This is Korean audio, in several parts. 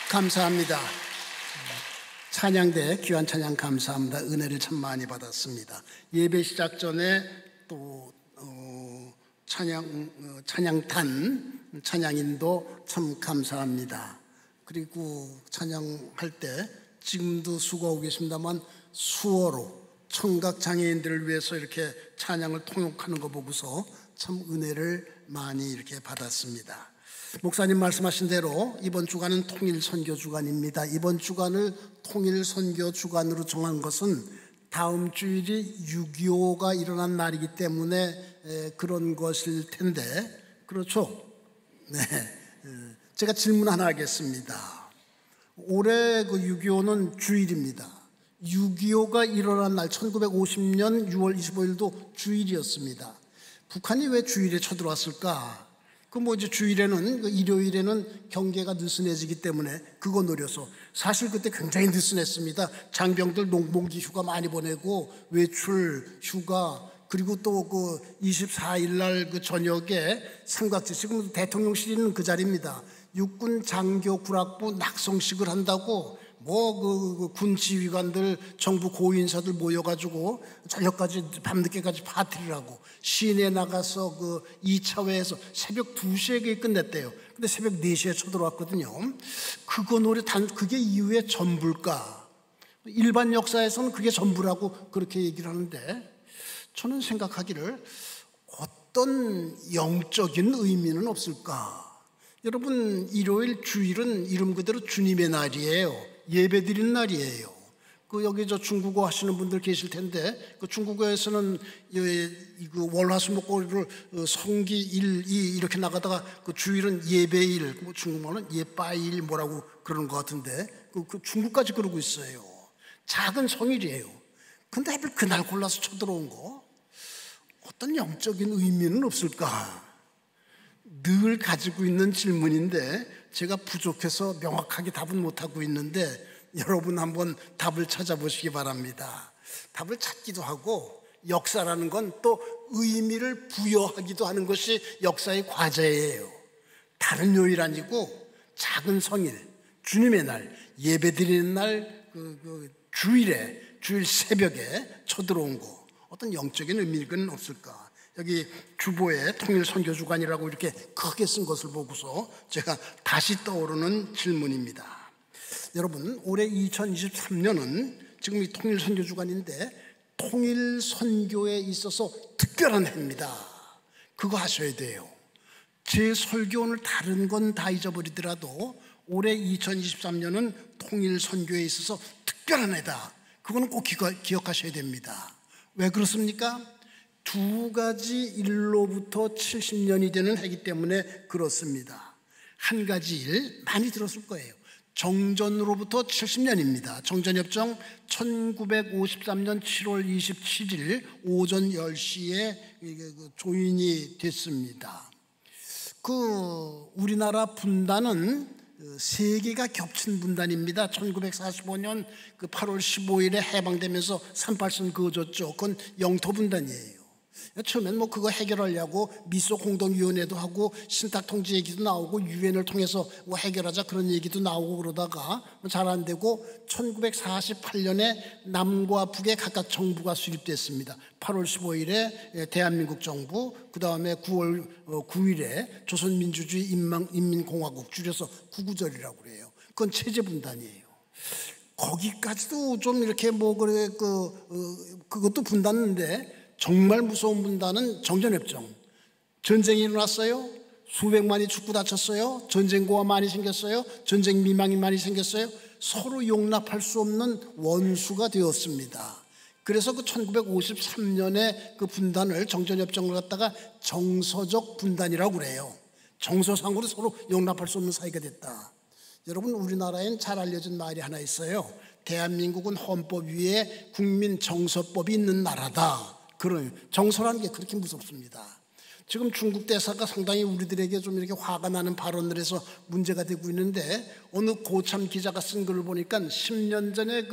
감사합니다. 찬양대 귀한 찬양 감사합니다. 은혜를 참 많이 받았습니다. 예배 시작 전에 또 찬양탄 찬양인도 참 감사합니다. 그리고 찬양할 때 지금도 수고하고 계십니다만 수어로 청각 장애인들을 위해서 이렇게 찬양을 통역하는 거 보고서 참 은혜를 많이 이렇게 받았습니다. 목사님 말씀하신 대로 이번 주간은 통일 선교 주간입니다. 이번 주간을 통일 선교 주간으로 정한 것은 다음 주일이 6.25가 일어난 날이기 때문에 그런 것일 텐데, 그렇죠? 네. 제가 질문 하나 하겠습니다. 올해 그 6.25는 주일입니다. 6.25가 일어난 날 1950년 6월 25일도 주일이었습니다. 북한이 왜 주일에 쳐들어왔을까? 이제 주일에는, 일요일에는 경계가 느슨해지기 때문에 그거 노려서, 사실 그때 굉장히 느슨했습니다. 장병들 농번기 휴가 많이 보내고 외출 휴가, 그리고 또 24일 날 저녁에 삼각지, 지금 대통령실이 있는 그 자리입니다. 육군 장교 군악부 낙성식을 한다고 군 지휘관들, 정부 고위인사들 모여가지고 저녁까지 밤늦게까지 파티를 하고 시내 나가서 2차회에서 새벽 2시에 끝냈대요. 근데 새벽 4시에 쳐들어왔거든요. 그거 노래 그게 이후에 전부일까? 일반 역사에서는 그게 전부라고 그렇게 얘기를 하는데, 저는 생각하기를 어떤 영적인 의미는 없을까? 여러분, 일요일 주일은 이름 그대로 주님의 날이에요. 예배 드리는 날이에요. 여기 중국어 하시는 분들 계실 텐데, 중국어에서는 월화수목금을 성기 1, 2 이렇게 나가다가 주일은 예배일, 중국어는 예빠일 뭐라고 그러는 것 같은데, 중국까지 그러고 있어요. 작은 성일이에요. 근데 하필 그날 골라서 쳐들어온 거, 어떤 영적인 의미는 없을까? 늘 가지고 있는 질문인데 제가 부족해서 명확하게 답은 못하고 있는데, 여러분 한번 답을 찾아보시기 바랍니다. 답을 찾기도 하고, 역사라는 건 또 의미를 부여하기도 하는 것이 역사의 과제예요. 다른 요일 아니고 작은 성일, 주님의 날, 예배드리는 날, 주일 새벽에 쳐들어온 거, 어떤 영적인 의미는 없을까? 여기 주보에 통일 선교 주간이라고 이렇게 크게 쓴 것을 보고서 제가 다시 떠오르는 질문입니다. 여러분, 올해 2023년은 지금 이 통일 선교 주간인데 통일 선교에 있어서 특별한 해입니다. 그거 하셔야 돼요. 제 설교 오늘 다른 건 다 잊어버리더라도 올해 2023년은 통일 선교에 있어서 특별한 해다. 그거는 꼭 기억하셔야 됩니다. 왜 그렇습니까? 두 가지 일로부터 70년이 되는 해이기 때문에 그렇습니다. 한 가지 일 많이 들었을 거예요. 정전으로부터 70년입니다. 정전협정 1953년 7월 27일 오전 10시에 조인이 됐습니다. 우리나라 분단은 세 개가 겹친 분단입니다. 1945년 8월 15일에 해방되면서 38선 그어졌죠. 그건 영토 분단이에요. 처음엔 그거 해결하려고 미소 공동위원회도 하고 신탁 통지 얘기도 나오고 유엔을 통해서 해결하자 그런 얘기도 나오고, 그러다가 잘 안 되고 1948년에 남과 북에 각각 정부가 수립됐습니다. 8월 15일에 대한민국 정부, 그 다음에 9월 9일에 조선민주주의 인민공화국, 줄여서 구구절이라고 그래요. 그건 체제 분단이에요. 거기까지도 좀 이렇게 그것도 분단인데, 정말 무서운 분단은 정전협정. 전쟁이 일어났어요. 수백만이 죽고 다쳤어요. 전쟁고가 많이 생겼어요. 전쟁 미망이 많이 생겼어요. 서로 용납할 수 없는 원수가 되었습니다. 그래서 1953년에 그 분단을, 정전협정을 갖다가 정서적 분단이라고 그래요. 정서상으로 서로 용납할 수 없는 사이가 됐다. 여러분, 우리나라엔 잘 알려진 말이 하나 있어요. 대한민국은 헌법 위에 국민 정서법이 있는 나라다. 그런 정서라는 게 그렇게 무섭습니다. 지금 중국 대사가 상당히 우리들에게 좀 이렇게 화가 나는 발언을 해서 문제가 되고 있는데, 어느 고참 기자가 쓴 글을 보니까 10년 전에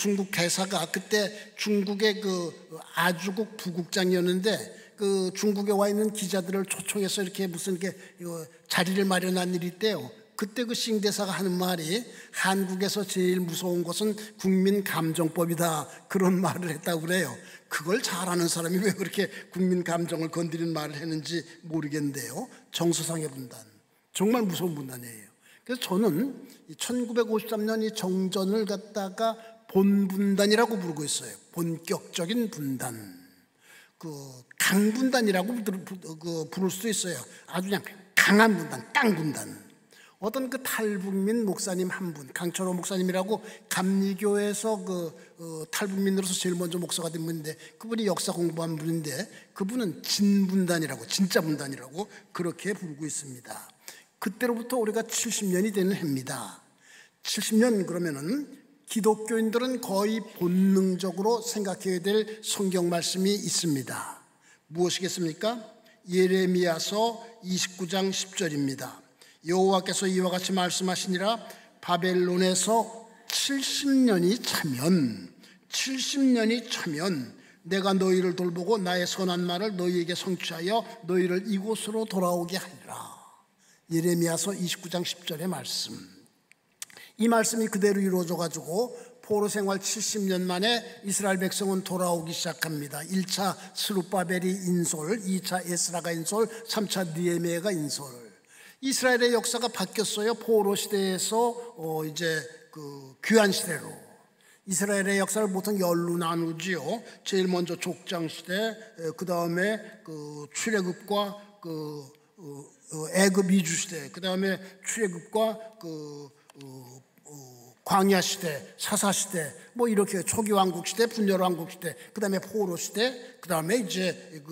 중국 대사가 그때 중국의 아주국 부국장이었는데, 중국에 와 있는 기자들을 초청해서 이렇게 무슨 자리를 마련한 일이 있대요. 그때 그 싱대사가 하는 말이 한국에서 제일 무서운 것은 국민감정법이다, 그런 말을 했다고 그래요. 그걸 잘하는 사람이 왜 그렇게 국민 감정을 건드리는 말을 했는지 모르겠는데요. 정서상의 분단, 정말 무서운 분단이에요. 그래서 저는 1953년 이 정전을 갖다가 본분단이라고 부르고 있어요. 본격적인 분단, 강분단이라고 부를 수도 있어요. 아주 그냥 강한 분단, 깡분단. 어떤 탈북민 목사님 한 분, 강철호 목사님이라고 감리교에서 탈북민으로서 제일 먼저 목사가 된 분인데, 그분이 역사 공부한 분인데, 그분은 진분단이라고, 진짜 분단이라고 그렇게 부르고 있습니다. 그때로부터 우리가 70년이 되는 해입니다. 70년 그러면은 기독교인들은 거의 본능적으로 생각해야 될 성경 말씀이 있습니다. 무엇이겠습니까? 예레미야서 29장 10절입니다. 여호와께서 이와 같이 말씀하시니라. 바벨론에서 70년이 차면 내가 너희를 돌보고 나의 선한 말을 너희에게 성취하여 너희를 이곳으로 돌아오게 하리라. 예레미야서 29장 10절의 말씀. 이 말씀이 그대로 이루어져 가지고 포로 생활 70년 만에 이스라엘 백성은 돌아오기 시작합니다. 1차 스룹바벨이 인솔, 2차 에스라가 인솔, 3차 느헤미야가 인솔. 이스라엘의 역사가 바뀌었어요. 포로 시대에서 이제 귀환 시대로. 이스라엘의 역사를 보통 열로 나누지요. 제일 먼저 족장 시대, 그 다음에 출애굽과 애굽 이주 시대, 그 다음에 출애굽과 광야 시대, 사사 시대, 뭐 이렇게 초기 왕국 시대, 분열 왕국 시대, 그 다음에 포로 시대, 그 다음에 이제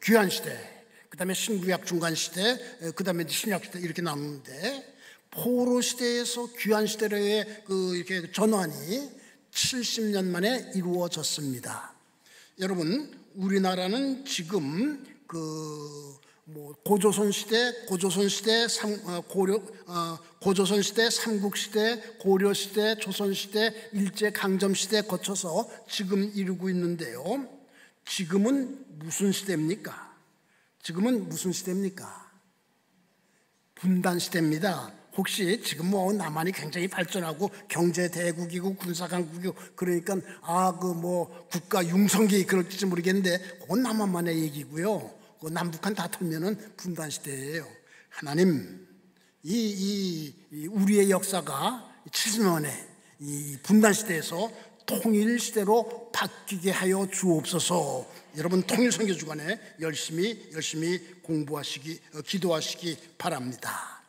귀환 시대, 그 다음에 신구약 중간 시대, 그 다음에 신약 시대, 이렇게 나누는데, 포로 시대에서 귀환 시대로의 이렇게 전환이 70년 만에 이루어졌습니다. 여러분, 우리나라는 지금 고조선 시대, 고조선 시대, 삼국 시대, 고려 시대, 조선 시대, 일제 강점 시대 거쳐서 지금 이루고 있는데요. 지금은 무슨 시대입니까? 분단 시대입니다. 혹시 지금 남한이 굉장히 발전하고 경제 대국이고 군사 강국이고 그러니까 국가 융성기 그럴지 모르겠는데, 그건 남한만의 얘기고요. 남북한 다 털면은 분단 시대예요. 하나님, 우리의 역사가 70년 만에 이 분단 시대에서 통일 시대로 바뀌게 하여 주옵소서. 여러분, 통일 선교 주간에 열심히 기도하시기 바랍니다.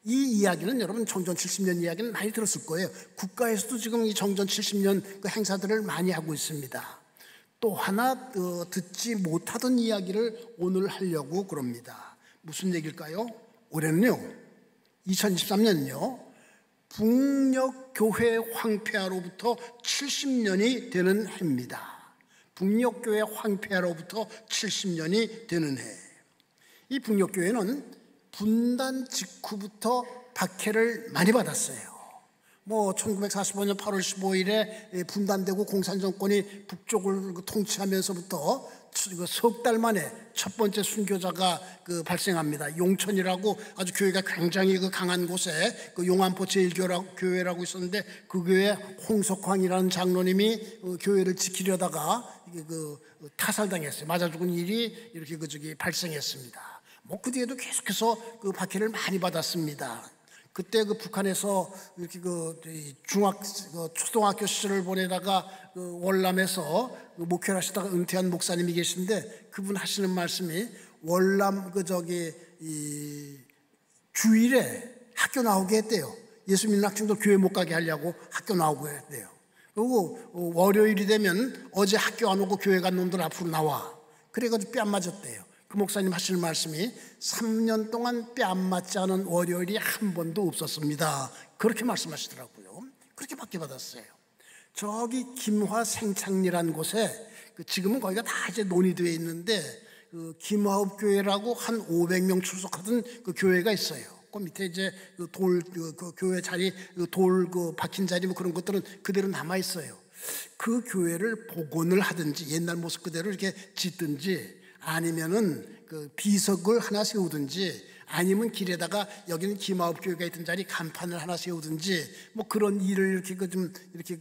이 이야기는 여러분 정전 70년 이야기는 많이 들었을 거예요. 국가에서도 지금 이 정전 70년 행사들을 많이 하고 있습니다. 또 하나 듣지 못하던 이야기를 오늘 하려고 그럽니다. 무슨 얘기일까요? 올해는요, 2023년은요 북녘교회 황폐화로부터 70년이 되는 해입니다. 북녘교회 황폐화로부터 70년이 되는 해. 이 북녘교회는 분단 직후부터 박해를 많이 받았어요. 1945년 8월 15일에 분단되고 공산정권이 북쪽을 통치하면서부터 석 달 만에 첫 번째 순교자가 발생합니다. 용천이라고 아주 교회가 굉장히 강한 곳에 용안포 제일교회라고 있었는데, 그 교회 홍석황이라는 장로님이 교회를 지키려다가 타살당했어요. 맞아 죽은 일이 이렇게 발생했습니다. 그 뒤에도 계속해서 박해를 많이 받았습니다. 그때 북한에서 이렇게 초등학교 시절을 보내다가 월남에서 목회를 하시다가 은퇴한 목사님이 계신데, 그분 하시는 말씀이 월남 주일에 학교 나오게 했대요. 예수 믿는 학생들 교회 못 가게 하려고 학교 나오고 했대요. 그리고 월요일이 되면 어제 학교 안 오고 교회 간 놈들 앞으로 나와. 그래가지고 뺨 맞았대요. 그 목사님 하시는 말씀이 3년 동안 뺨 맞지 않은 월요일이 한 번도 없었습니다. 그렇게 말씀하시더라고요. 그렇게 받았어요. 저기 김화 생창리라는 곳에 지금은 거기가 다 이제 논의되어 있는데, 김화읍 교회라고 한 500명 출석하던 교회가 있어요. 그 밑에 이제 교회 자리, 박힌 자리 그런 것들은 그대로 남아 있어요. 그 교회를 복원을 하든지 옛날 모습 그대로 이렇게 짓든지, 아니면은 비석을 하나 세우든지, 아니면 길에다가 여기는 김아홉 교회가 있던 자리 간판을 하나 세우든지 뭐 그런 일을 이렇게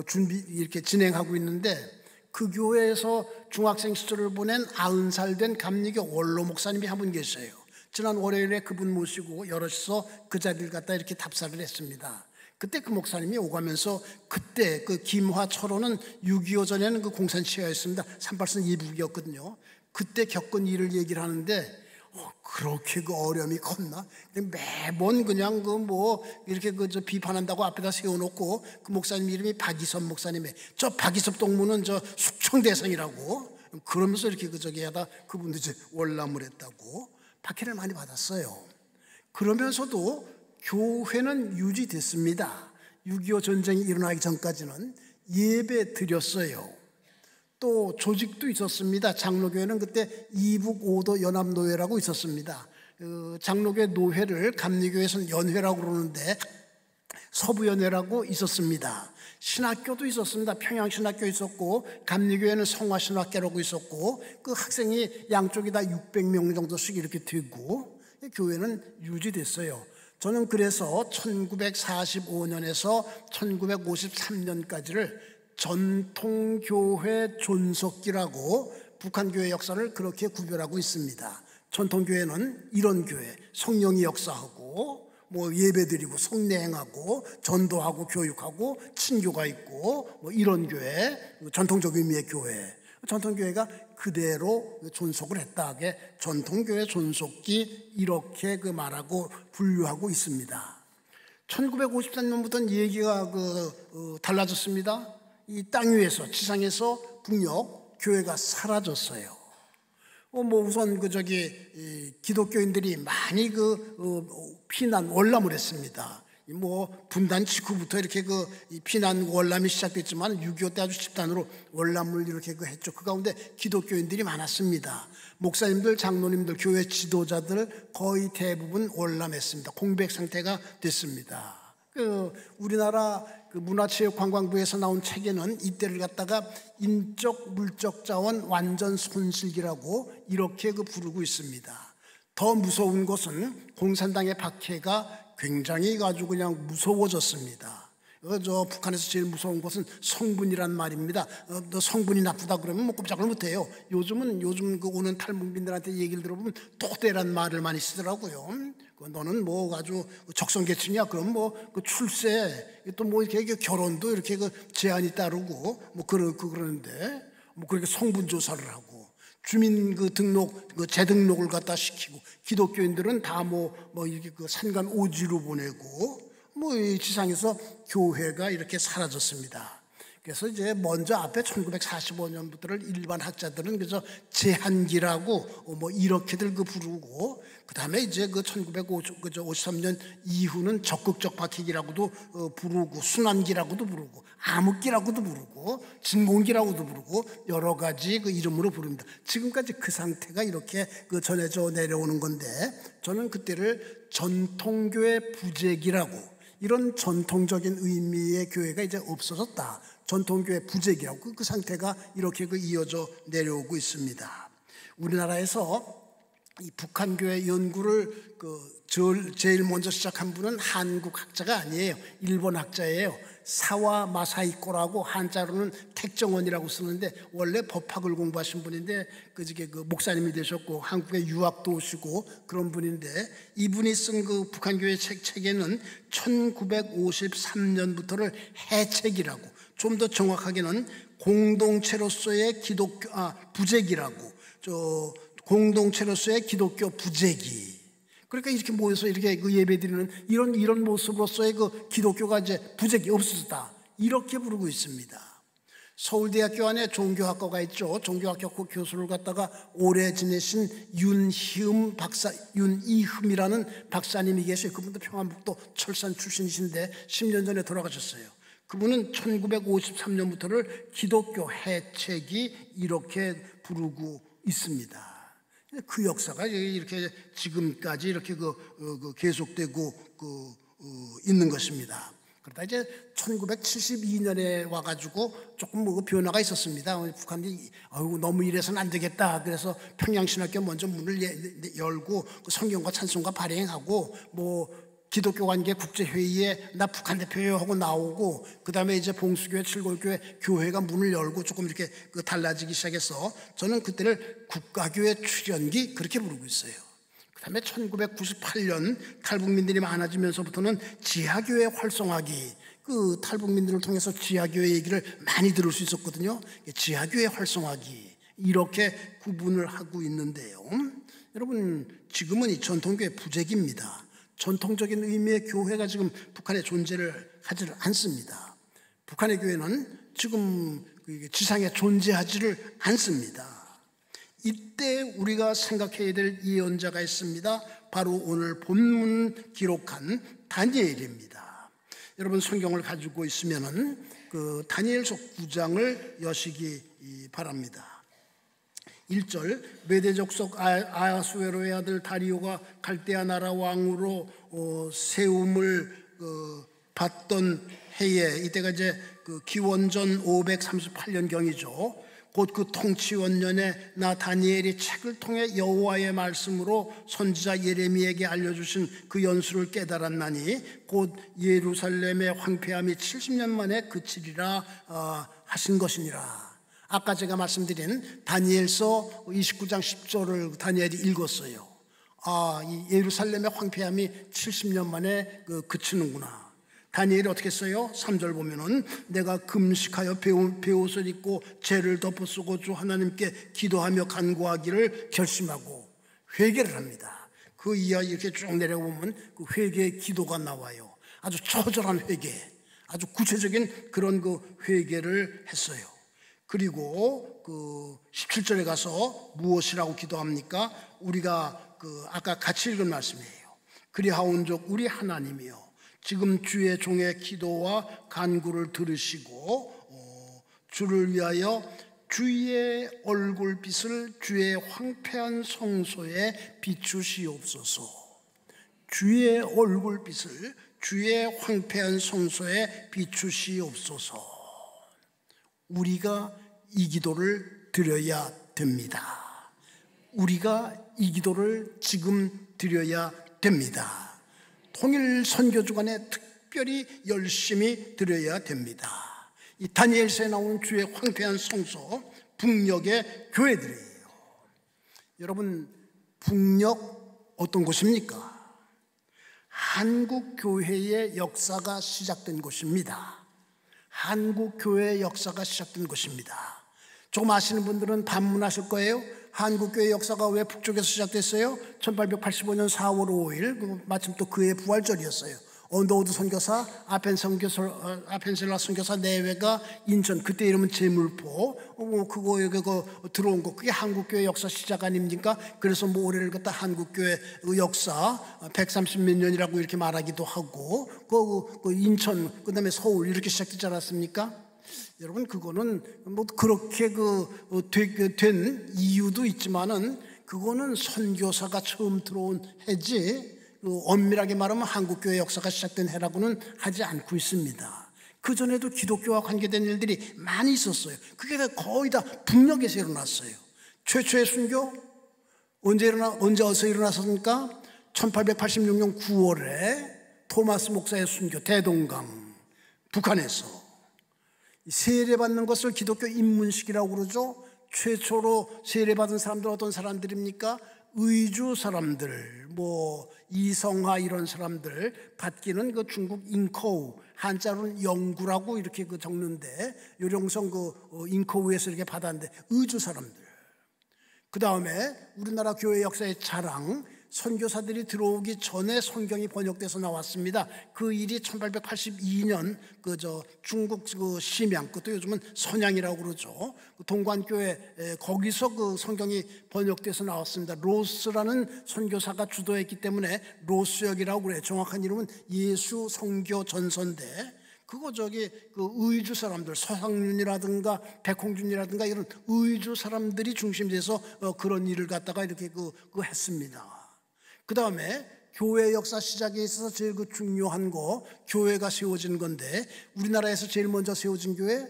준비 이렇게 진행하고 있는데, 그 교회에서 중학생 시절을 보낸 90살 된 감리교 원로 목사님이 한 분 계셔요. 지난 월요일에 그분 모시고 여럿이서 그 자리를 갖다 이렇게 답사를 했습니다. 그때 그 목사님이 오가면서, 그때 그 김화 철원은 6.25 전에는 그 공산시야였습니다. 38선 이북이었거든요. 그때 겪은 일을 얘기를 하는데, 그렇게 그 어려움이 컸나? 매번 그냥 이렇게 저 비판한다고 앞에다 세워놓고, 그 목사님 이름이 박이섭 목사님의, 저 박이섭 동무는 저 숙청 대상이라고 그러면서 이렇게 하다 그분도 이제 월남을 했다고 박해를 많이 받았어요. 그러면서도 교회는 유지됐습니다. 6.25 전쟁이 일어나기 전까지는 예배 드렸어요. 또 조직도 있었습니다. 장로교회는 그때 이북 5도 연합노회라고 있었습니다. 장로교회 노회를 감리교회에서는 연회라고 그러는데 서부연회라고 있었습니다. 신학교도 있었습니다. 평양신학교 있었고, 감리교회는 성화신학교라고 있었고, 그 학생이 양쪽이 다 600명 정도씩 이렇게 되고 교회는 유지됐어요. 저는 그래서 1945년에서 1953년까지를 전통교회 존속기라고 북한교회 역사를 그렇게 구별하고 있습니다. 전통교회는 이런 교회, 성령이 역사하고 예배드리고 성례행하고 전도하고 교육하고 친교가 있고 이런 교회, 전통적 의미의 교회. 전통교회가 그대로 존속을 했다 하게 전통교회 존속기 이렇게 말하고 분류하고 있습니다. 1953년부터는 얘기가 달라졌습니다. 이 땅 위에서, 지상에서 북녘 교회가 사라졌어요. 우선 기독교인들이 많이 피난 월남을 했습니다. 분단 직후부터 이렇게 피난 월남이 시작됐지만 6.25 때 아주 집단으로 월남을 이렇게 했죠. 그 가운데 기독교인들이 많았습니다. 목사님들, 장로님들, 교회 지도자들 거의 대부분 월남했습니다. 공백 상태가 됐습니다. 우리나라 문화체육관광부에서 나온 책에는 이때를 갖다가 인적 물적 자원 완전 손실기라고 이렇게 부르고 있습니다. 더 무서운 것은 공산당의 박해가 굉장히 아주 그냥 무서워졌습니다. 북한에서 제일 무서운 것은 성분이란 말입니다. 너 성분이 나쁘다 그러면 꼼짝을 못해요. 요즘 오는 탈북민들한테 얘기를 들어보면 또대란 말을 많이 쓰더라고요. 너는 아주 적성계층이야. 그럼 그 출세 또 이렇게 결혼도 이렇게 제한이 따르고 그러는데 그렇게 성분 조사를 하고 주민 등록 재등록을 갖다 시키고, 기독교인들은 다 이렇게 산간 오지로 보내고 이 지상에서 교회가 이렇게 사라졌습니다. 그래서 이제 먼저 앞에 1945년부터를 일반 학자들은 그래서 제한기라고 이렇게들 부르고, 그 다음에 이제 1953년 이후는 적극적 박해기라고도 부르고, 순환기라고도 부르고, 암흑기라고도 부르고, 진공기라고도 부르고, 여러 가지 이름으로 부릅니다. 지금까지 그 상태가 이렇게 전해져 내려오는 건데, 저는 그때를 전통교회 부재기라고, 이런 전통적인 의미의 교회가 이제 없어졌다, 전통교회 부재기라고 그 상태가 이렇게 이어져 내려오고 있습니다. 우리나라에서 이 북한교회 연구를 제일 먼저 시작한 분은 한국 학자가 아니에요. 일본 학자예요. 사와 마사이코라고, 한자로는 택정원이라고 쓰는데 원래 법학을 공부하신 분인데 목사님이 되셨고 한국에 유학도 오시고 그런 분인데, 이분이 쓴 북한교회 책에는 1953년부터를 해책이라고, 좀 더 정확하게는 공동체로서의 부재기라고, 공동체로서의 기독교 부재기. 그러니까 이렇게 모여서 이렇게 예배드리는 이런 모습으로서의 기독교가 이제 부재기 없어졌다, 이렇게 부르고 있습니다. 서울대학교 안에 종교학과가 있죠. 종교학과 교수를 갖다가 오래 지내신 윤이흠이라는 박사님이 계세요. 그분도 평안북도 철산 출신이신데 10년 전에 돌아가셨어요. 그분은 1953년부터를 기독교 해책이 이렇게 부르고 있습니다. 그 역사가 이렇게 지금까지 이렇게 계속되고 있는 것입니다. 그러다 이제 1972년에 와가지고 조금 뭐 변화가 있었습니다. 북한이 너무 이래서는 안 되겠다. 그래서 평양신학교 먼저 문을 열고 그 성경과 찬송가 발행하고 뭐 기독교 관계 국제회의에 나 북한 대표요 하고 나오고, 그 다음에 이제 봉수교회, 칠골교회 교회가 문을 열고 조금 이렇게 달라지기 시작해서 저는 그때를 국가교회 출현기 그렇게 부르고 있어요. 그 다음에 1998년 탈북민들이 많아지면서부터는 지하교회 활성화기, 그 탈북민들을 통해서 지하교회 얘기를 많이 들을 수 있었거든요. 지하교회 활성화기 이렇게 구분을 하고 있는데요. 여러분, 지금은 이 전통교회 부재기입니다. 전통적인 의미의 교회가 지금 북한에 존재를 하지를 않습니다. 북한의 교회는 지금 지상에 존재하지를 않습니다. 이때 우리가 생각해야 될 예언자가 있습니다. 바로 오늘 본문 기록한 다니엘입니다. 여러분, 성경을 가지고 있으면은 그 다니엘서 9장을 여시기 바랍니다. 1절, 메대 족속 아하수에로의 아들 다리오가 갈대아 나라 왕으로 세움을 받던 해에, 이때가 이제 그 기원전 538년경이죠. 곧 그 통치원년에 나 다니엘이 책을 통해 여호와의 말씀으로 선지자 예레미야에게 알려주신 그 연수를 깨달았나니 곧 예루살렘의 황폐함이 70년 만에 그치리라 하신 것이니라. 아까 제가 말씀드린 다니엘서 29장 10절을 다니엘이 읽었어요. 이 예루살렘의 황폐함이 70년 만에 그치는구나. 다니엘이 어떻게 써요? 3절 보면은 내가 금식하여 베옷을 입고 죄를 덮어쓰고 주 하나님께 기도하며 간구하기를 결심하고 회개를 합니다. 그 이하 이렇게 쭉 내려보면 그 회개의 기도가 나와요. 아주 처절한 회개, 아주 구체적인 그런 그 회개를 했어요. 그리고 그 17절에 가서 무엇이라고 기도합니까? 우리가 아까 같이 읽은 말씀이에요. 그리하온즉 우리 하나님이여, 지금 주의 종의 기도와 간구를 들으시고 주를 위하여 주의 얼굴빛을 주의 황폐한 성소에 비추시옵소서. 주의 얼굴빛을 주의 황폐한 성소에 비추시옵소서. 우리가 이 기도를 드려야 됩니다. 우리가 이 기도를 지금 드려야 됩니다. 통일 선교 주간에 특별히 열심히 드려야 됩니다. 이 다니엘서에 나오는 주의 황폐한 성소, 북녘의 교회들이에요. 여러분, 북녘 어떤 곳입니까? 한국 교회의 역사가 시작된 곳입니다. 한국 교회의 역사가 시작된 곳입니다. 조금 아시는 분들은 반문하실 거예요. 한국 교회 역사가 왜 북쪽에서 시작됐어요? 1885년 4월 5일 마침 또 그해 부활절이었어요. 언더우드 선교사, 아펜셀라 선교사 내외가 인천, 그때 이름은 제물포, 그거 들어온 거, 그게 한국교회 역사 시작 아닙니까? 그래서 뭐 올해를 갖다 한국교회 역사 130몇 년이라고 이렇게 말하기도 하고, 그 인천, 그 다음에 서울 이렇게 시작되지 않았습니까? 여러분, 그거는 뭐 그렇게 된 이유도 있지만은 그거는 선교사가 처음 들어온 해지, 엄밀하게 말하면 한국교회 역사가 시작된 해라고는 하지 않고 있습니다. 그전에도 기독교와 관계된 일들이 많이 있었어요. 그게 거의 다 북녘에서 일어났어요. 최초의 순교 언제 어디서 일어났습니까? 1886년 9월에 토마스 목사의 순교, 대동강, 북한에서. 세례받는 것을 기독교 입문식이라고 그러죠. 최초로 세례받은 사람들 어떤 사람들입니까? 의주 사람들, 뭐 이성하 이런 사람들 받기는 그 중국 잉커우, 한자로는 영구라고 이렇게 적는데 요령성 잉커우에서 이렇게 받았는데 의주 사람들. 그 다음에 우리나라 교회 역사의 자랑, 선교사들이 들어오기 전에 성경이 번역돼서 나왔습니다. 그 일이 1882년 중국 심양, 그것도 요즘은 선양이라고 그러죠. 동관교회 거기서 그 성경이 번역돼서 나왔습니다. 로스라는 선교사가 주도했기 때문에 로스역이라고 그래요. 정확한 이름은 예수 선교 전서인데 그거 그 의주 사람들, 서상윤이라든가 백홍준이라든가 이런 의주 사람들이 중심돼서 그런 일을 갖다가 이렇게 했습니다. 그 다음에 교회 역사 시작에 있어서 제일 중요한 거, 교회가 세워진 건데, 우리나라에서 제일 먼저 세워진 교회,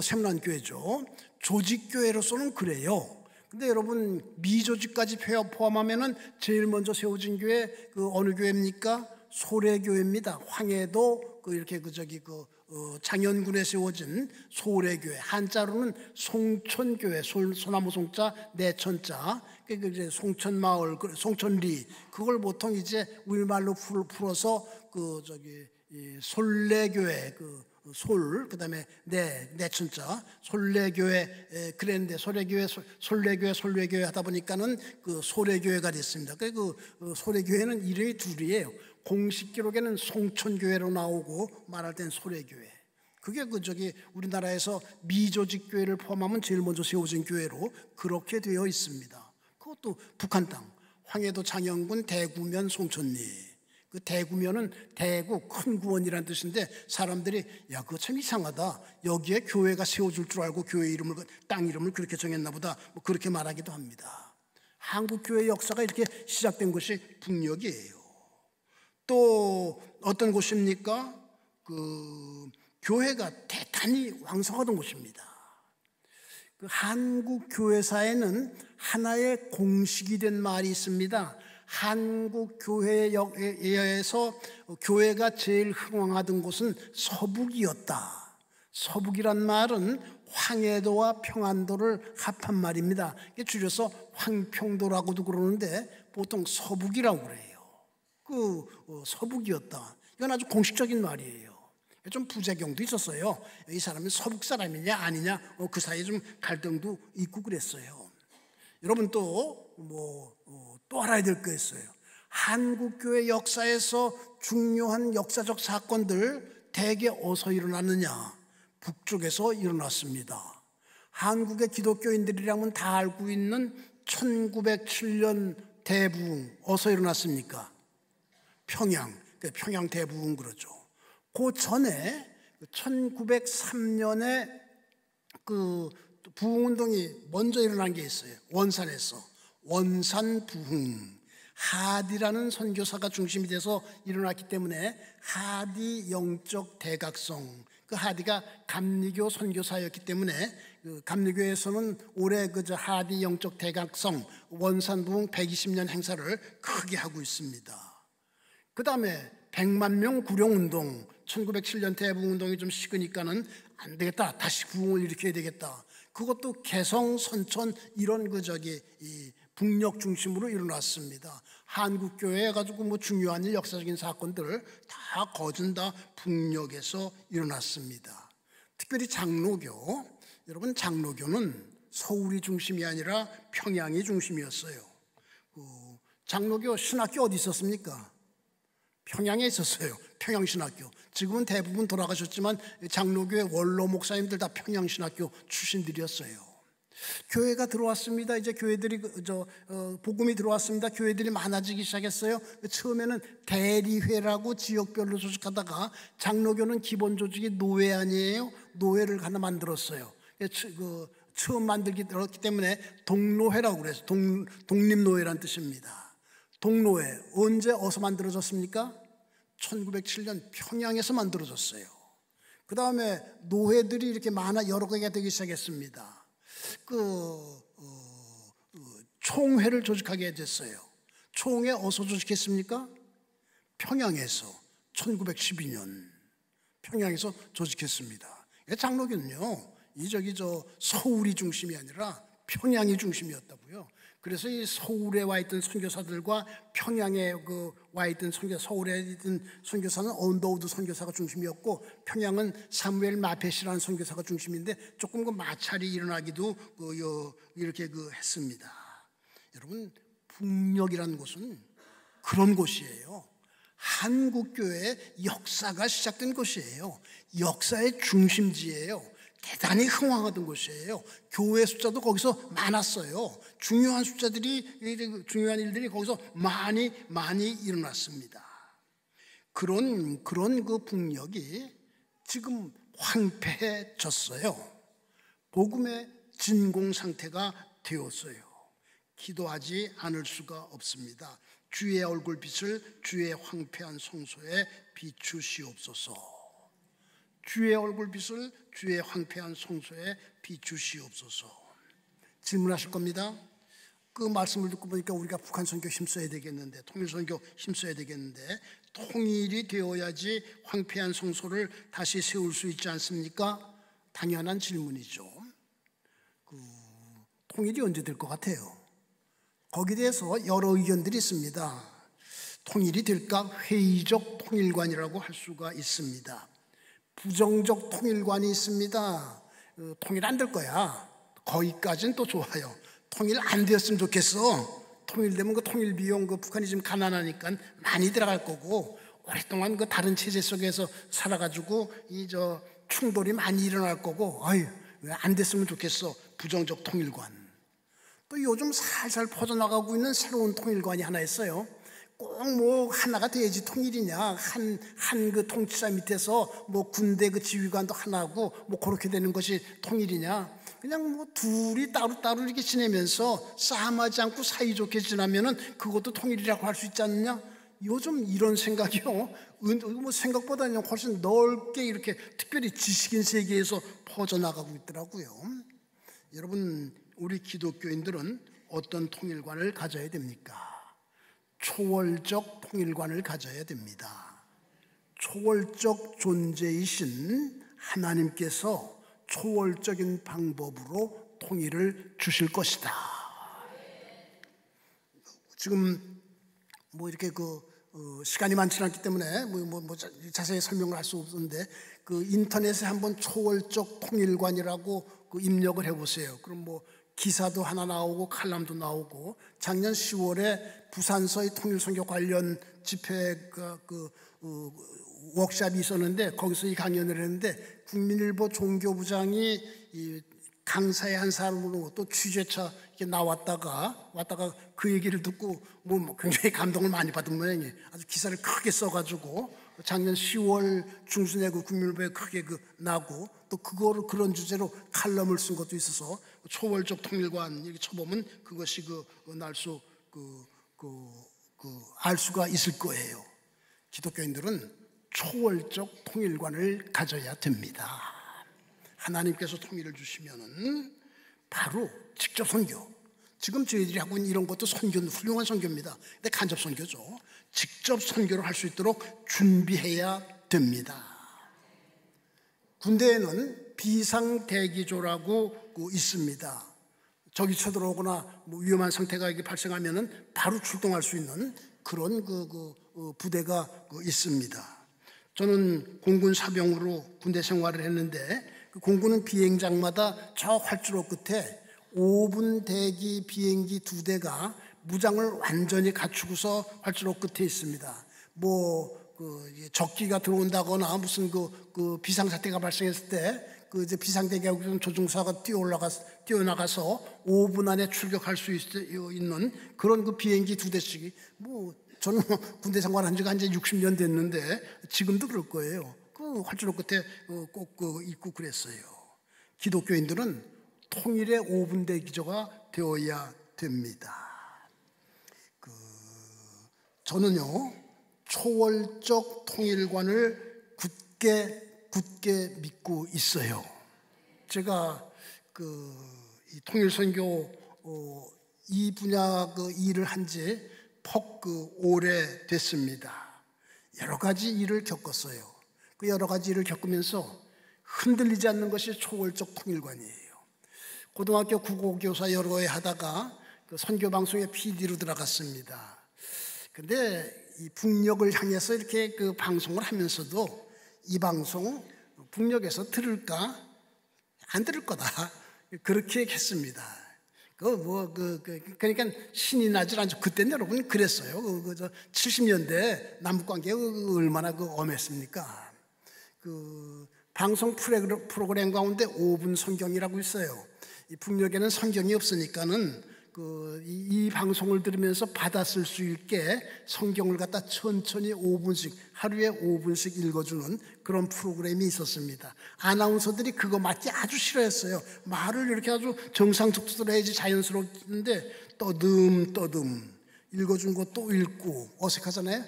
sem란교회죠. 조직교회로서는 그래요. 근데 여러분, 미조직까지 포함하면은 제일 먼저 세워진 교회, 어느 교회입니까? 소래교회입니다. 황해도 장현군에 세워진 소래교회, 한자로는 송천교회, 소나무 송자 내천자, 이제 송천마을, 송천리, 그걸 보통 이제 우리말로 풀어서 솔래교회, 그다음에 내천자 솔래교회 그랬는데, 솔래교회 하다 보니까는 소래교회가 됐습니다. 소래교회는 이름이 둘이에요. 공식 기록에는 송천교회로 나오고 말할 땐 소래교회. 그게 우리나라에서 미조직 교회를 포함하면 제일 먼저 세워진 교회로 그렇게 되어 있습니다. 그것도 북한 땅, 황해도 장현군 대구면 송천리. 그 대구면은 대구 큰 구원이라는 뜻인데, 사람들이 야, 그거 참 이상하다, 여기에 교회가 세워질 줄 알고 교회 이름을, 땅 이름을 그렇게 정했나 보다, 그렇게 말하기도 합니다. 한국 교회 역사가 이렇게 시작된 것이 북녘이에요. 또 어떤 곳입니까? 교회가 대단히 왕성하던 곳입니다. 한국 교회사에는 하나의 공식이 된 말이 있습니다. 한국 교회에서 교회가 제일 흥왕하던 곳은 서북이었다. 서북이란 말은 황해도와 평안도를 합한 말입니다. 이게 줄여서 황평도라고도 그러는데 보통 서북이라고 그래요. 서북이었다. 이건 아주 공식적인 말이에요. 좀 부작용도 있었어요. 이 사람은 서북 사람이냐 아니냐, 그 사이에 좀 갈등도 있고 그랬어요. 여러분 또 알아야 될 거 있어요. 한국교회 역사에서 중요한 역사적 사건들 대개 어디서 일어났느냐? 북쪽에서 일어났습니다. 한국의 기독교인들이라면 다 알고 있는 1907년 대부흥, 어디서 일어났습니까? 평양 대부흥 그러죠. 그 전에 1903년에 부흥운동이 먼저 일어난 게 있어요. 원산에서. 원산 부흥. 하디라는 선교사가 중심이 돼서 일어났기 때문에 하디 영적 대각성. 그 하디가 감리교 선교사였기 때문에 감리교에서는 올해 하디 영적 대각성 원산 부흥 120년 행사를 크게 하고 있습니다. 그 다음에 100만 명 구령운동, 1907년 대부흥운동이 좀 식으니까는 안 되겠다, 다시 부흥을 일으켜야 되겠다. 그것도 개성, 선천 이런 이 북녘 중심으로 일어났습니다. 한국교회 해가지고 중요한 일, 역사적인 사건들 다 거진 다 북녘에서 일어났습니다. 특별히 장로교, 여러분 장로교는 서울이 중심이 아니라 평양이 중심이었어요. 장로교 신학교 어디 있었습니까? 평양에 있었어요. 평양신학교. 지금은 대부분 돌아가셨지만 장로교회 원로 목사님들 다 평양신학교 출신들이었어요. 교회가 들어왔습니다. 이제 교회들이 복음이 들어왔습니다. 교회들이 많아지기 시작했어요. 처음에는 대리회라고 지역별로 조직하다가, 장로교는 기본 조직이 노회 아니에요? 노회를 하나 만들었어요. 처음 만들기 때문에 동노회라고 그래서 독립노회라는 뜻입니다. 동노회 언제 어디서 만들어졌습니까? 1907년 평양에서 만들어졌어요. 그 다음에 노회들이 이렇게 여러 개가 되기 시작했습니다. 총회를 조직하게 됐어요. 총회 어디서 조직했습니까? 평양에서 1912년 평양에서 조직했습니다. 장로교는요, 서울이 중심이 아니라 평양이 중심이었다고요. 그래서 이 서울에 와 있던 선교사들과 평양에 와 있던 서울에 있던 선교사는 언더우드 선교사가 중심이었고, 평양은 사무엘 마펫이라는 선교사가 중심인데 조금 마찰이 일어나기도 이렇게 했습니다. 여러분, 북녘이라는 곳은 그런 곳이에요. 한국교회의 역사가 시작된 곳이에요. 역사의 중심지예요. 대단히 흥왕하던 곳이에요. 교회 숫자도 거기서 많았어요. 중요한 일들이 거기서 많이 일어났습니다. 그런 북녘이 지금 황폐해졌어요. 복음의 진공 상태가 되었어요. 기도하지 않을 수가 없습니다. 주의 얼굴빛을 주의 황폐한 성소에 비추시옵소서. 주의 얼굴빛을 주의 황폐한 성소에 비추시옵소서. 질문하실 겁니다. 그 말씀을 듣고 보니까 우리가 북한 선교 힘써야 되겠는데, 통일 선교 힘써야 되겠는데, 통일이 되어야지 황폐한 성소를 다시 세울 수 있지 않습니까? 당연한 질문이죠. 통일이 언제 될 것 같아요? 거기에 대해서 여러 의견들이 있습니다. 통일이 될까? 회의적 통일관이라고 할 수가 있습니다. 부정적 통일관이 있습니다. 통일 안 될 거야. 거기까지는 또 좋아요. 통일 안 되었으면 좋겠어. 통일되면 그 통일 비용, 북한이 지금 가난하니까 많이 들어갈 거고, 오랫동안 다른 체제 속에서 살아가지고 충돌이 많이 일어날 거고, 아유, 왜 안 됐으면 좋겠어. 부정적 통일관. 또 요즘 살살 퍼져나가고 있는 새로운 통일관이 하나 있어요. 꼭 하나가 돼야지 통일이냐. 한 통치자 밑에서 군대 지휘관도 하나고 그렇게 되는 것이 통일이냐. 그냥 둘이 따로따로 이렇게 지내면서 싸움하지 않고 사이좋게 지나면은 그것도 통일이라고 할 수 있지 않느냐. 요즘 이런 생각이요. 생각보다 그냥 훨씬 넓게 이렇게 특별히 지식인 세계에서 퍼져나가고 있더라고요. 여러분, 우리 기독교인들은 어떤 통일관을 가져야 됩니까? 초월적 통일관을 가져야 됩니다. 초월적 존재이신 하나님께서 초월적인 방법으로 통일을 주실 것이다. 지금 이렇게 시간이 많지 않기 때문에 자세히 설명을 할 수 없는데, 인터넷에 한번 초월적 통일관이라고 입력을 해보세요. 그럼 기사도 하나 나오고 칼럼도 나오고, 작년 10월에 부산서의 통일선교 관련 집회 워크숍이 있었는데, 거기서 이 강연을 했는데, 국민일보 종교부장이 이 강사의 한 사람으로 또 취재차 이렇게 나왔다가 그 얘기를 듣고 굉장히 감동을 많이 받은 모양이에요. 아주 기사를 크게 써가지고 작년 10월 중순에 국민일보에 크게 나고, 또 그런 주제로 칼럼을 쓴 것도 있어서 초월적 통일관 이렇게 쳐보면 그것이 알 수가 있을 거예요. 기독교인들은 초월적 통일관을 가져야 됩니다. 하나님께서 통일을 주시면은 바로 직접 선교. 지금 저희들이 하고 있는 이런 것도 훌륭한 선교입니다. 근데 간접 선교죠. 직접 선교를 할 수 있도록 준비해야 됩니다. 군대에는 비상대기조라고 있습니다. 적이 쳐들어오거나 위험한 상태가 발생하면은 바로 출동할 수 있는 그런 부대가 있습니다. 저는 공군 사병으로 군대 생활을 했는데, 공군은 비행장마다 저 활주로 끝에 5분 대기 비행기 2대가 무장을 완전히 갖추고서 활주로 끝에 있습니다. 적기가 들어온다거나 무슨 비상사태가 발생했을 때 이제 비상대기하고 조종사가 뛰어나가서 5분 안에 출격할 수 있는 그런 비행기 2대씩이 저는 군대 생활한 지가 이제 60년 됐는데 지금도 그럴 거예요. 활주로 끝에 꼭 있고 그랬어요. 기독교인들은 통일의 5분 대기조가 되어야 됩니다. 저는요, 초월적 통일관을 굳게 믿고 있어요. 제가 이 통일선교 이 분야 일을 한 지 오래 됐습니다. 여러 가지 일을 겪었어요. 그 여러 가지 일을 겪으면서 흔들리지 않는 것이 초월적 통일관이에요. 고등학교 국어교사 여러 해 하다가 선교방송의 PD로 들어갔습니다. 근데 이 북녘을 향해서 이렇게 방송을 하면서도 이 방송 북녘에서 들을까? 안 들을 거다. 그렇게 했습니다. 그러니까 신이 나질 않죠. 그때는 여러분 그랬어요. 70년대 남북관계가 얼마나 엄했습니까? 방송 프로그램 가운데 5분 성경이라고 있어요. 이 북녘에는 성경이 없으니까는 이 방송을 들으면서 받았을 수 있게 성경을 갖다 천천히 5분씩, 하루에 5분씩 읽어주는 그런 프로그램이 있었습니다. 아나운서들이 그거 맞기 아주 싫어했어요. 말을 이렇게 아주 정상적으로 해야지 자연스러운데 떠듬 읽어준 거 또 읽고 어색하잖아요.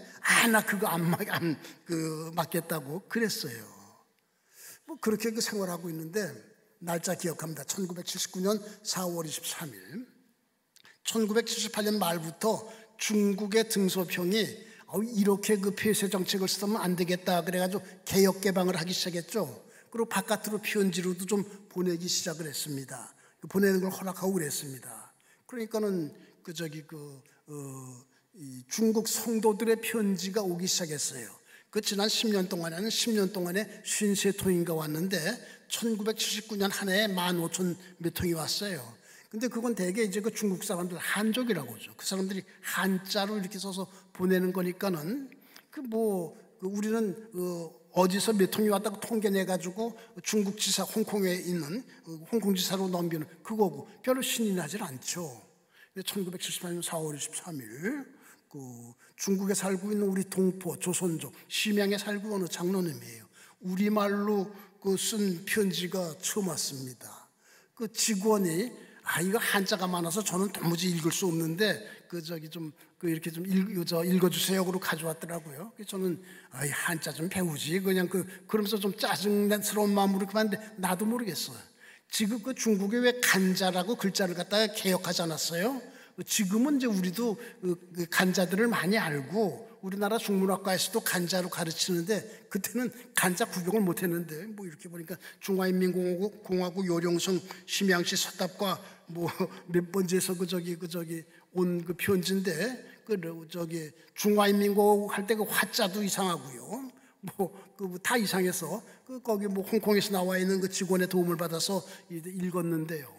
나 그거 안 맞겠다고 그랬어요. 뭐 그렇게 그 생활하고 있는데 날짜 기억합니다. 1979년 4월 23일. 1978년 말부터 중국의 등소평이 이렇게 그 폐쇄 정책을 쓰면 안 되겠다 그래가지고 개혁 개방을 하기 시작했죠. 그리고 바깥으로 편지로도 좀 보내기 시작을 했습니다. 보내는 걸 허락하고 그랬습니다. 그러니까는 이 중국 성도들의 편지가 오기 시작했어요. 그 지난 10년 동안에는 10년 동안에 53통인가 왔는데 1979년 한 해에 15,000 몇 통이 왔어요. 근데 그건 대개 이제 그 중국 사람들 한족이라고 하죠. 그 사람들이 한자로 이렇게 써서 보내는 거니까는 우리는 어디서 몇 통이 왔다고 통계내가지고 중국 지사 홍콩에 있는 홍콩 지사로 넘기는 그거고 별로 신이 나질 않죠. 1978년 4월 23일 중국에 살고 있는 우리 동포 조선족 심양에 살고 있는 장로님이에요. 우리말로 쓴 편지가 처음 왔습니다. 그 직원이 이거 한자가 많아서 저는 도무지 읽을 수 없는데 이렇게 좀 읽어주세요. 그러고 가져왔더라고요. 저는 한자 좀 배우지 그냥 그러면서 좀 짜증스러운 마음으로 그만데 나도 모르겠어요. 지금 그 중국에 왜 간자라고 글자를 갖다가 개혁하지 않았어요? 지금은 이제 우리도 간자들을 많이 알고 우리나라 중문학과에서도 간자로 가르치는데 그때는 간자 구경을 못했는데 뭐 이렇게 보니까 중화인민공화국 요령성 심양시 서답과 뭐 몇 번째에서 온 그 편지인데 중화인민공화국 할 때 그 화자도 이상하고요. 다 이상해서 거기 홍콩에서 나와 있는 그 직원의 도움을 받아서 읽었는데요.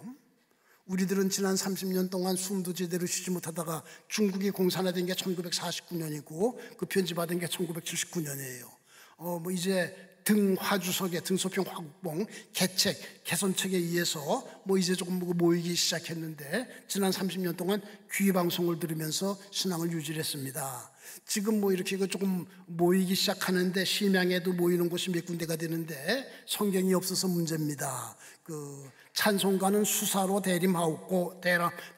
우리들은 지난 30년 동안 숨도 제대로 쉬지 못하다가 중국이 공산화된 게 1949년이고 그 편지 받은 게 1979년이에요. 이제 등화주석의 등소평 화국봉 개선책에 의해서 이제 조금 모이기 시작했는데 지난 30년 동안 귀 방송을 들으면서 신앙을 유지했습니다. 지금 이렇게 조금 모이기 시작하는데 심양에도 모이는 곳이 몇 군데가 되는데 성경이 없어서 문제입니다. 찬송가는 수사로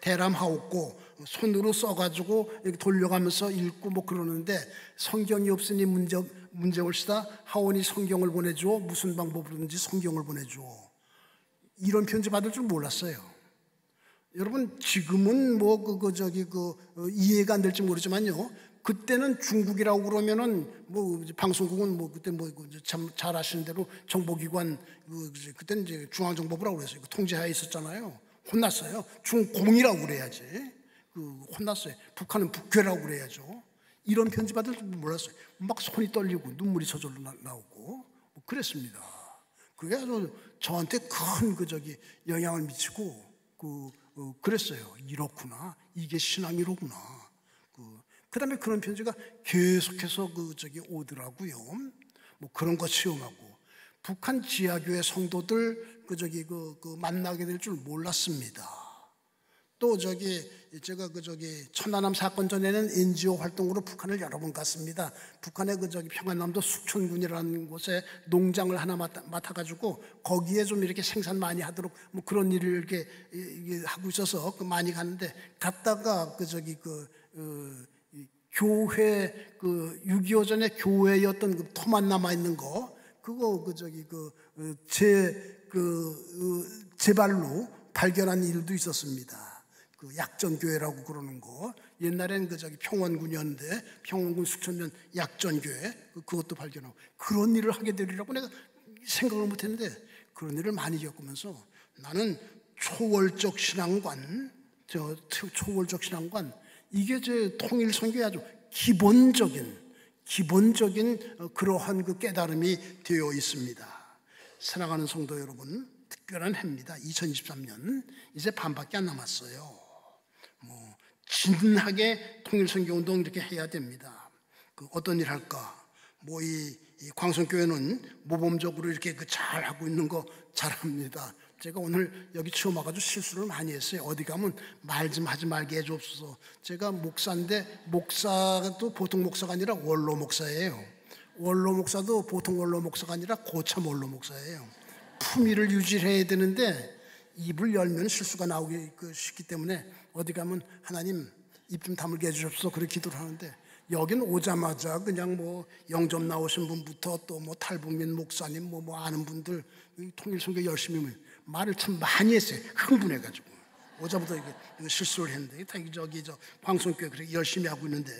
대람하옵고 손으로 써가지고 이렇게 돌려가면서 읽고 그러는데 성경이 없으니 문제 올시다 하오니 성경을 보내주어 무슨 방법으로든지 성경을 보내주어. 이런 편지 받을 줄 몰랐어요. 여러분 지금은 이해가 안 될지 모르지만요. 그때는 중국이라고 그러면은 방송국은 그때 참 잘 아시는 대로 정보기관 그때는 이제 중앙정보부라고 그랬어요. 통제하에 있었잖아요. 혼났어요. 중공이라고 그래야지. 혼났어요. 북한은 북괴라고 그래야죠. 이런 편지 받을 줄 몰랐어요. 막 손이 떨리고 눈물이 저절로 나오고 그랬습니다. 그게 아주 저한테 큰 영향을 미치고 그랬어요. 이렇구나. 이게 신앙이로구나. 그 다음에 그런 편지가 계속해서 오더라고요. 그런 거 체험하고 북한 지하교회 성도들 만나게 될 줄 몰랐습니다. 또 제가 천안함 사건 전에는 NGO 활동으로 북한을 여러 번 갔습니다. 북한의 평안남도 숙천군이라는 곳에 농장을 하나 맡아가지고 거기에 좀 이렇게 생산 많이 하도록 그런 일을 이렇게 하고 있어서 많이 갔는데 갔다가 교회 6.25 전에 교회였던 터만 남아 있는 거 그거 제 발로 발견한 일도 있었습니다. 약전교회라고 그러는 거 옛날엔 평원군이었는데 평원군 숙천면 약전교회 그것도 발견하고 그런 일을 하게 되리라고 내가 생각을 못했는데 그런 일을 많이 겪으면서 나는 초월적 신앙관 이게 제 통일선교의 아주 기본적인 그러한 깨달음이 되어 있습니다. 사랑하는 성도 여러분, 특별한 해입니다. 2023년 이제 반밖에 안 남았어요. 진하게 통일선교운동 이렇게 해야 됩니다. 어떤 일 할까? 이 광성교회는 모범적으로 이렇게 잘 하고 있는 거 잘합니다. 제가 오늘 여기 처음 와가지고 실수를 많이 했어요. 어디 가면 말 좀 하지 말게 해줘없어서. 제가 목사인데 목사도 보통 목사가 아니라 원로 목사예요. 원로 목사도 보통 원로 목사가 아니라 고참 원로 목사예요. 품위를 유지해야 되는데 입을 열면 실수가 나오기 쉽기 때문에 어디 가면 하나님 입 좀 다물게 해주십시오. 그렇게 기도를 하는데 여긴 오자마자 그냥 뭐 영접 나오신 분부터 또 뭐 탈북민 목사님 뭐 아는 분들 통일선교 열심히 말을 참 많이 했어요. 흥분해가지고 오자부터 이거 실수를 했는데 저기 방송교회 그렇게 열심히 하고 있는데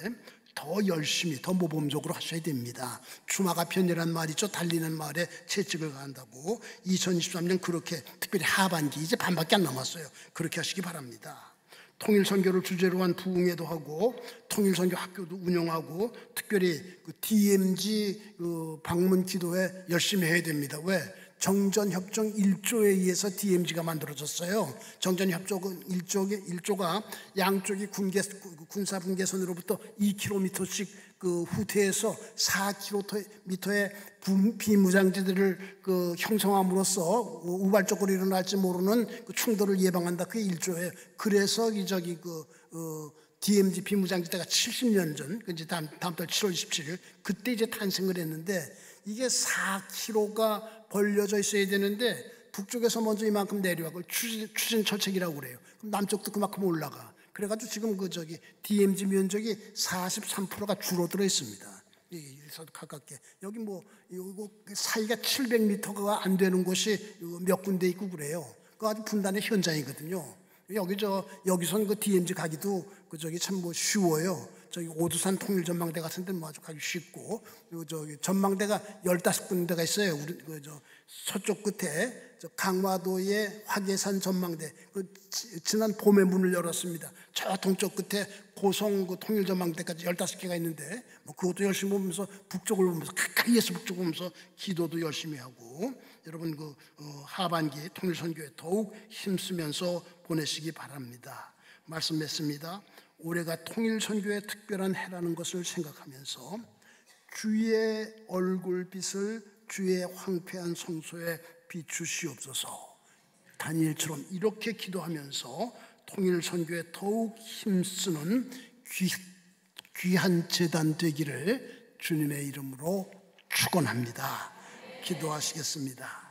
더 열심히 더 모범적으로 하셔야 됩니다. 주마가편이라는 말 있죠. 달리는 말에 채찍을 가한다고 2023년 그렇게 특별히 하반기 이제 반밖에 안 남았어요. 그렇게 하시기 바랍니다. 통일선교를 주제로 한 부흥회도 하고 통일선교 학교도 운영하고 특별히 그 DMZ 방문 기도회 열심히 해야 됩니다. 왜? 정전협정 1조에 의해서 DMZ가 만들어졌어요. 정전협정 1조가 양쪽이 군사분계선으로부터 2km씩 그 후퇴해서 4km의 비무장지대를 그 형성함으로써 우발적으로 일어날지 모르는 그 충돌을 예방한다. 그게 1조예요. 그래서 DMZ 비무장지대가 70년 전, 이제 다음 달 7월 27일 그때 이제 탄생을 했는데 이게 4km가 벌려져 있어야 되는데 북쪽에서 먼저 이만큼 내려와 그걸 추진철책이라고 그래요. 그럼 남쪽도 그만큼 올라가. 그래가지고 지금 DMZ 면적이 43%가 줄어들어 있습니다. 여기서 가깝게 여기 뭐 이거 사이가 700m가 안 되는 곳이 몇 군데 있고 그래요. 그 아주 분단의 현장이거든요. 여기선 그 DMZ 가기도 참 뭐 쉬워요. 오두산 통일전망대 같은 데는 아주 가기 쉽고, 전망대가 15군데가 있어요. 우리 서쪽 끝에 강화도의 화계산 전망대, 지난 봄에 문을 열었습니다. 저 동쪽 끝에 고성 통일전망대까지 15개가 있는데, 그것도 열심히 보면서 북쪽을 보면서 가까이에서 북쪽을 보면서 기도도 열심히 하고, 여러분 하반기 통일선교에 더욱 힘쓰면서 보내시기 바랍니다. 말씀 맺습니다. 올해가 통일선교의 특별한 해라는 것을 생각하면서 주의 얼굴빛을 주의 황폐한 성소에 비추시옵소서. 다니엘처럼 이렇게 기도하면서 통일선교에 더욱 힘쓰는 귀한 재단 되기를 주님의 이름으로 축원합니다. 기도하시겠습니다.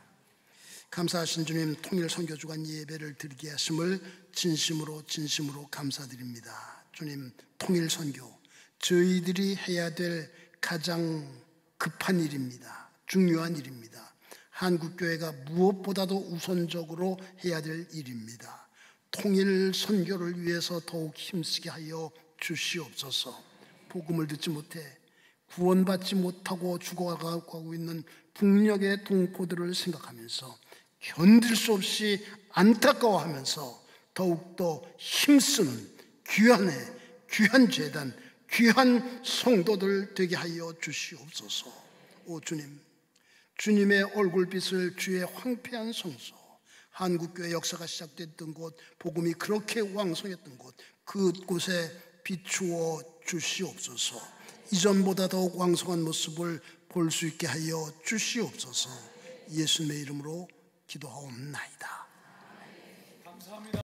감사하신 주님, 통일선교주간 예배를 드리게 하심을 진심으로 감사드립니다. 주님, 통일선교 저희들이 해야 될 가장 급한 일입니다. 중요한 일입니다. 한국교회가 무엇보다도 우선적으로 해야 될 일입니다. 통일선교를 위해서 더욱 힘쓰게 하여 주시옵소서. 복음을 듣지 못해 구원받지 못하고 죽어가고 있는 북녘의 동포들을 생각하면서 견딜 수 없이 안타까워하면서 더욱더 힘쓰는 귀한 재단, 귀한 성도들 되게 하여 주시옵소서. 오 주님, 주님의 얼굴빛을 주의 황폐한 성소, 한국교회 역사가 시작됐던 곳, 복음이 그렇게 왕성했던 곳, 그곳에 비추어 주시옵소서. 이전보다 더욱 왕성한 모습을 볼 수 있게 하여 주시옵소서. 예수님의 이름으로 기도하옵나이다.